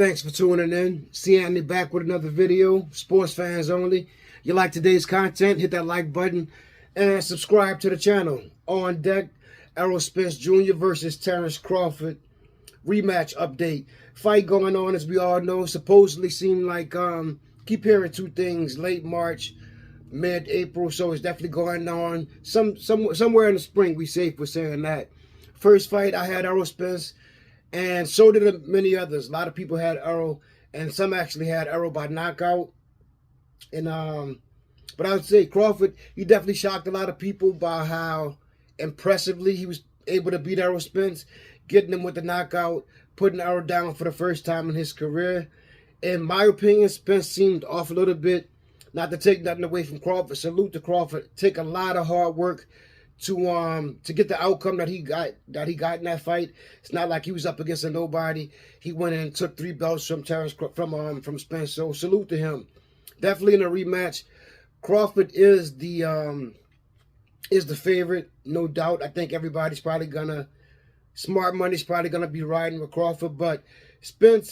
Thanks for tuning in. See Anthony back with another video. Sports fans only. You like today's content, hit that like button and subscribe to the channel. On deck, Errol Spence Jr. versus Terrence Crawford. Rematch update. Fight going on, as we all know. Supposedly seemed like, keep hearing two things. Late March, mid-April, so it's definitely going on. Somewhere in the spring, we safe for saying that. First fight, I had Errol Spence, and so did many others. A lot of people had Errol, and some actually had Errol by knockout. And but I would say Crawford, he definitely shocked a lot of people by how impressively he was able to beat Errol Spence, getting him with the knockout, putting Errol down for the first time in his career. In my opinion, Spence seemed off a little bit. Not to take nothing away from Crawford. Salute to Crawford. Take a lot of hard work to get the outcome that he got in that fight. It's not like he was up against a nobody. He went in and took 3 belts from from Spence. So salute to him. Definitely in a rematch. Crawford is the favorite, no doubt. I think everybody's probably gonna, smart money's probably gonna be riding with Crawford, but Spence,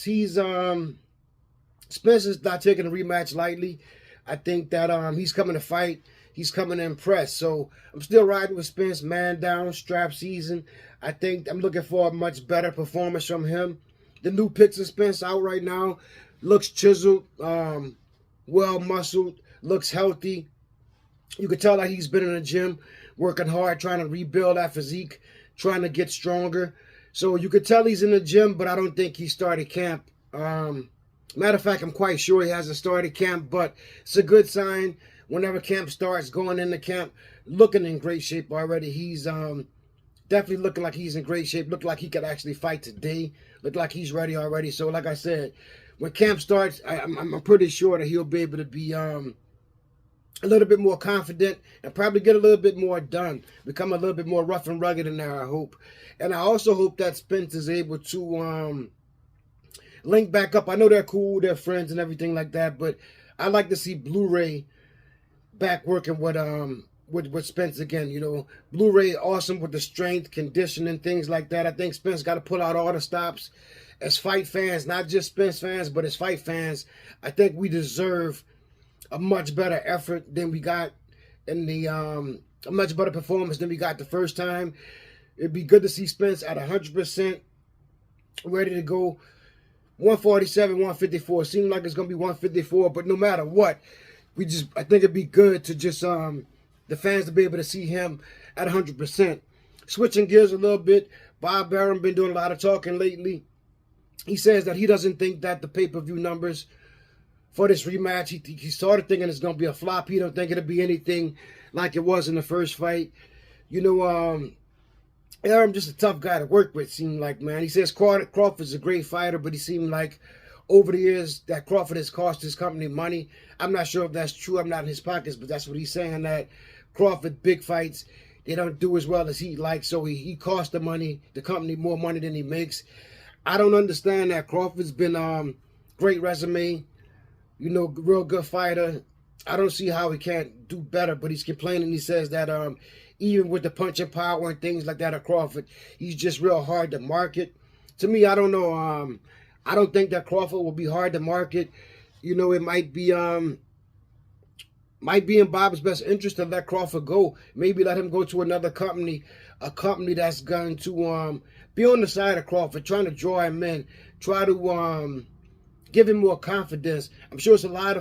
Spence is not taking a rematch lightly. I think that he's coming to fight. He's coming to impress. So I'm still riding with Spence, man down, strap season. I think I'm looking for a much better performance from him. The new pics of Spence out right now. Looks chiseled, well-muscled, looks healthy. You can tell that he's been in the gym, working hard, trying to rebuild that physique, trying to get stronger. So you could tell he's in the gym, but I don't think he started camp. Matter of fact, I'm quite sure he hasn't started camp, but it's a good sign. Whenever camp starts, going into camp, looking in great shape already. He's definitely looking like he's in great shape. Look like he could actually fight today. Look like he's ready already. So like I said, when camp starts, I'm pretty sure that he'll be able to be a little bit more confident and probably get a little bit more done. Become a little bit more rough and rugged in there, I hope. And I also hope that Spence is able to link back up. I know they're cool, they're friends and everything like that, but I like to see Blu-ray back working with Spence again. You know, Blu-ray awesome with the strength, conditioning, things like that. I think Spence got to pull out all the stops. As fight fans, not just Spence fans, but as fight fans, I think we deserve a much better effort than we got in the a much better performance than we got the first time. It'd be good to see Spence at 100%, ready to go. 147, 154. Seems like it's gonna be 154, but no matter what, I think it'd be good to just the fans to be able to see him at 100%. Switching gears a little bit, Bob ARUM been doing a lot of talking lately. He says that he doesn't think that the pay-per-view numbers for this rematch, he started thinking it's going to be a flop. He don't think it'll be anything like it was in the first fight. You know, ARUM just a tough guy to work with, seemed like, man. He says Crawford's a great fighter, but he seemed like over the years that Crawford has cost his company money. I'm not sure if that's true. I'm not in his pockets, but that's what he's saying, that Crawford, big fights, they don't do as well as he likes, so he cost the company more money than he makes. I don't understand that. Crawford's been great resume, you know, real good fighter. I don't see how he can't do better, but he's complaining. He says that even with the punching power and things like that of Crawford, he's just real hard to market. To me, I don't know. I don't think that Crawford will be hard to market. You know, it might be in Bob's best interest to let Crawford go. Maybe let him go to another company, a company that's going to be on the side of Crawford, trying to draw him in, try to give him more confidence. I'm sure there's a lot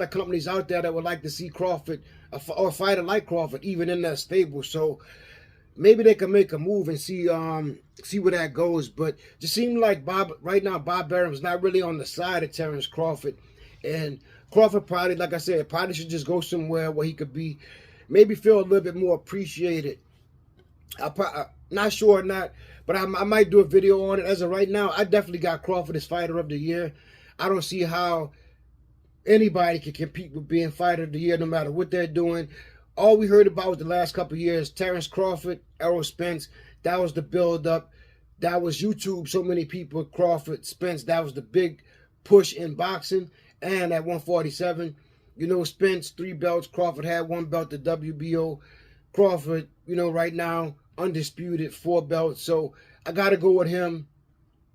of companies out there that would like to see Crawford or a fighter like Crawford even in their stable. So maybe they can make a move and see where that goes. But just seems like right now Bob ARUM's not really on the side of Terrence Crawford, and Crawford probably, like I said, probably should just go somewhere where he could be, maybe feel a little bit more appreciated. I'm not sure or not, but I might do a video on it. As of right now, I definitely got Crawford as Fighter of the Year. I don't see how anybody can compete with being Fighter of the Year, no matter what they're doing. All we heard about was the last couple of years, Terrence Crawford, Errol Spence. That was the build-up. That was YouTube. So many people, Crawford, Spence. That was the big push in boxing. And at 147, you know, Spence, 3 belts. Crawford had 1 belt, the WBO. Crawford, you know, right now, undisputed, 4 belts. So I got to go with him,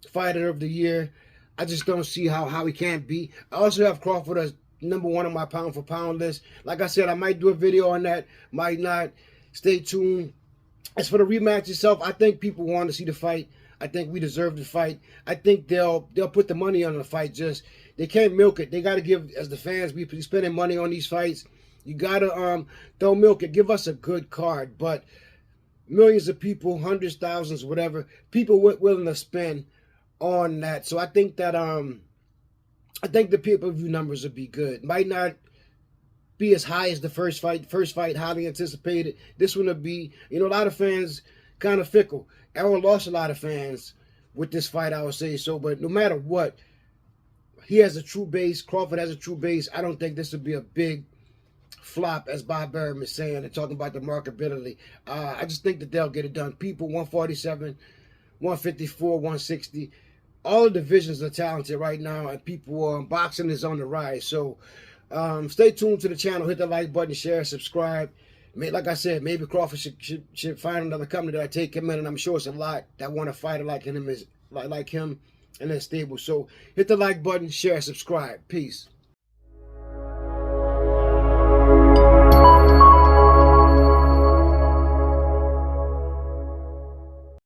Fighter of the Year. I just don't see how he can't be. I also have Crawford as #1 on my pound for pound list. Like I said, I might do a video on that, might not. Stay tuned. As for the rematch itself, I think people want to see the fight. I think we deserve the fight. I think they'll put the money on the fight. Just they can't milk it. They got to give, as the fans, we spending money on these fights. You gotta don't milk it. Give us a good card. But millions of people, hundreds, thousands, whatever, people willing to spend on that. So I think that I think the pay-per-view numbers will be good. Might not be as high as the first fight. First fight, highly anticipated. This one will be, a lot of fans kind of fickle. Errol lost a lot of fans with this fight, I would say so. But no matter what, he has a true base. Crawford has a true base. I don't think this will be a big flop, as Bob Barham is saying, and talking about the marketability. I just think that they'll get it done. People, 147, 154, 160. All the divisions are talented right now, and people, boxing is on the rise. So stay tuned to the channel. Hit the like button, share, subscribe. Like I said, maybe Crawford should find another company that I take him in, and I'm sure it's a lot that want to fight like him and their stable. So hit the like button, share, subscribe. Peace.